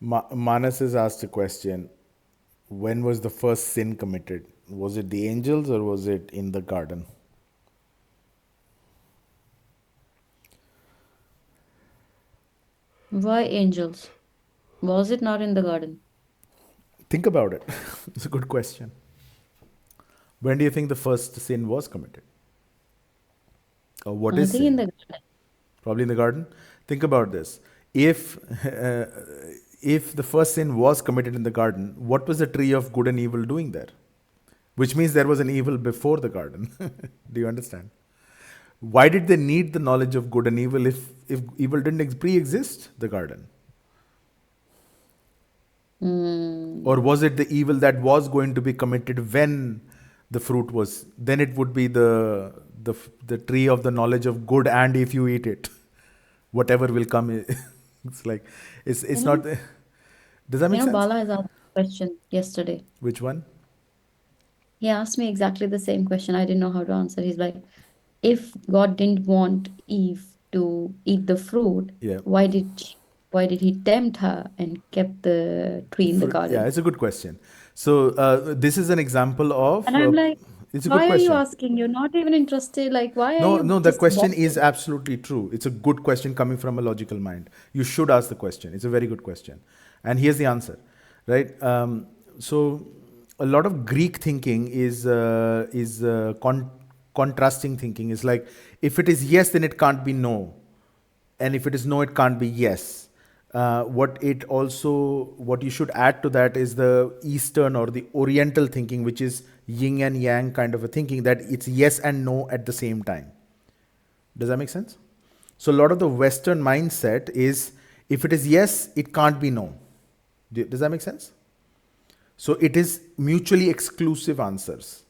Manas has asked a question. When was the first sin committed? Was it the angels or was it in the garden? Why angels? Was it not in the garden? Think about it. It's a good question. When do you think the first sin was committed? Or what I is think in sin? the garden. Probably in the garden. Think about this. If if the first sin was committed in the garden, what was the tree of good and evil doing there? Which means there was an evil before the garden. Do you understand? Why did they need the knowledge of good and evil if evil didn't pre-exist the garden? Or Hmm. was it the evil that was going to be committed when the fruit was? Then it would be the tree of the knowledge of good, and if you eat it, whatever will come. It's like You it's not. know, Does that make sense? Bala has asked a question yesterday. Which one? He asked me exactly the same question. I didn't know how to answer. He's like, if God didn't want Eve to eat the fruit, Yeah. why did he tempt her and kept the tree in the Yeah, garden? it's a good question. So this is an example of. And I'm like, It's a good why are you question. asking? You're not even interested. Like, why are No, you no, the just question is bothered? absolutely true. It's a good question coming from a logical mind. You should ask the question. It's a very good question. And here's the answer, right? So, a lot of Greek thinking is contrasting thinking. It's like if it is yes, then it can't be no, and if it is no, it can't be yes. What you should add to that is the Eastern or the Oriental thinking, which is yin and yang kind of a thinking, that it's yes and no at the same time. Does that make sense? So a lot of the Western mindset is if it is yes, it can't be no. Does that make sense? So it is mutually exclusive answers.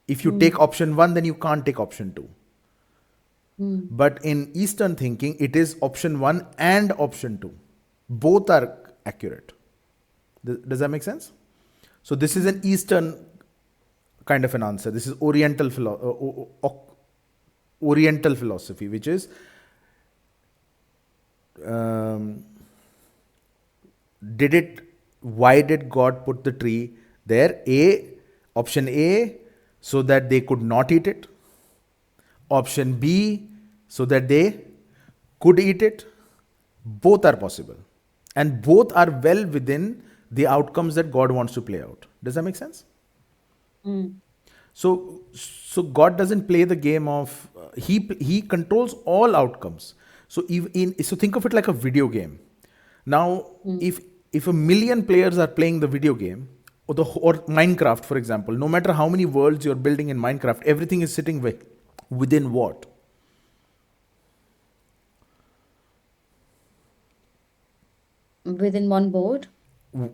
If you take Mm, option one, then you can't take option two. mm, But in Eastern thinking, it is option one and option two. Both are accurate. Does that make sense? So this is an mm. Eastern kind of an answer. This is Oriental philosophy, which is um, did it? Why did God put the tree there? Option A, so that they could not eat it. Option B, so that they could eat it. Both are possible, and both are well within the outcomes that God wants to play out. Does that make sense? Mm. So God doesn't play the game of he controls all outcomes. So think of it like a video game. Now, Mm. if a million players are playing the video game, or Minecraft, for example, no matter how many worlds you're building in Minecraft, everything is sitting within what? Within one board?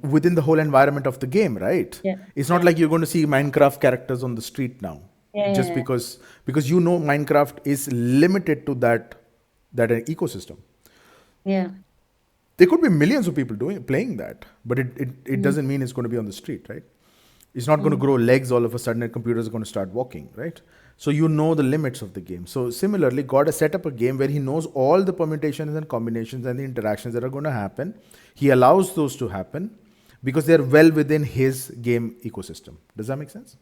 Within the whole environment of the game, right? Yeah. It's not Yeah. like you're going to see Minecraft characters on the street now, Yeah. just Yeah. because Minecraft is limited to that ecosystem. Yeah. There could be millions of people doing playing that, but it Mm, doesn't mean it's going to be on the street, right? It's not going to mm, grow legs all of a sudden and computers are going to start walking, right? So you know the limits of the game. So similarly, God has set up a game where he knows all the permutations and combinations and the interactions that are going to happen. He allows those to happen because they're well within his game ecosystem. Does that make sense?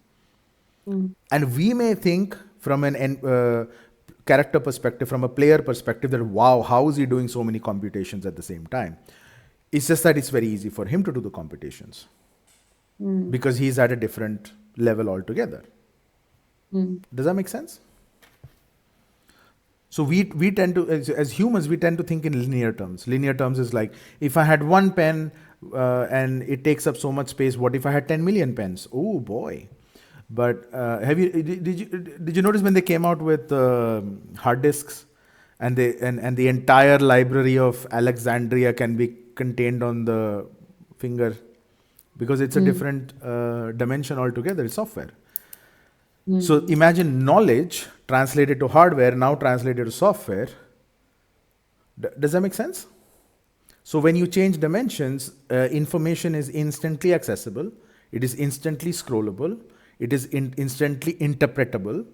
mm, And we may think from an character perspective, from a player perspective, that wow, how is he doing so many computations at the same time? It's just that it's very easy for him to do the computations mm, because he's at a different level altogether. mm, Does that make sense? So we tend to, as humans, we tend to think in linear terms. Linear terms is like, if I had one pen and it takes up so much space, what if I had 10 million pens? Oh boy. But did you notice when they came out with hard disks, and the entire library of Alexandria can be contained on the finger, because it's a mm, different dimension altogether. It's software. So mm. imagine knowledge translated to hardware, now translated to software. Does that make sense? So when you change dimensions, information is instantly accessible, it is instantly scrollable, it is instantly interpretable,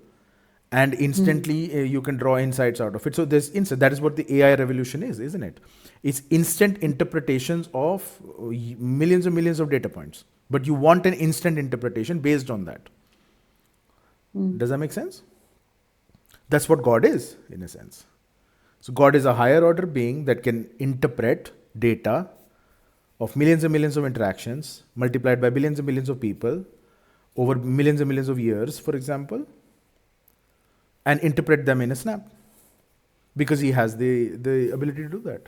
and instantly you can draw insights out of it. So there's instant. That is what the AI revolution is, isn't it? It's instant interpretations of millions and millions of data points, but you want an instant interpretation based on that. Does that make sense? That's what God is, in a sense. So God is a higher order being that can interpret data of millions and millions of interactions multiplied by billions and billions of people over millions and millions of years, for example, and interpret them in a snap, because he has the ability to do that.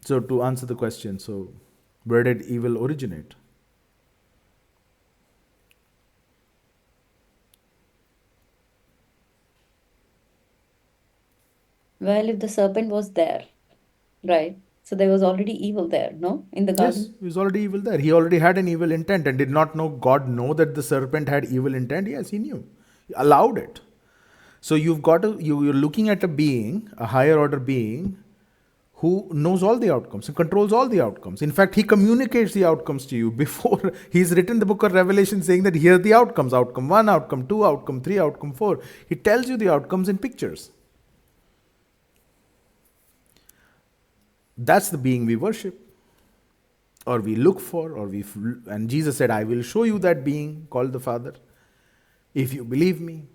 So to answer the question, so where did evil originate? Well, if the serpent was there, right? So there was already evil there, no? In the Yes, garden. he was already evil there. He already had an evil intent, and did not know God know that the serpent had evil intent? Yes, he knew. He allowed it. So you've got to, you're looking at a being, a higher order being, who knows all the outcomes and controls all the outcomes. In fact, he communicates the outcomes to you before he's written the book of Revelation, saying that here are the outcomes: outcome 1, outcome 2, outcome 3, outcome 4. He tells you the outcomes in pictures. That's the being we worship, or we look for, or and Jesus said, I will show you that being called the Father if you believe me.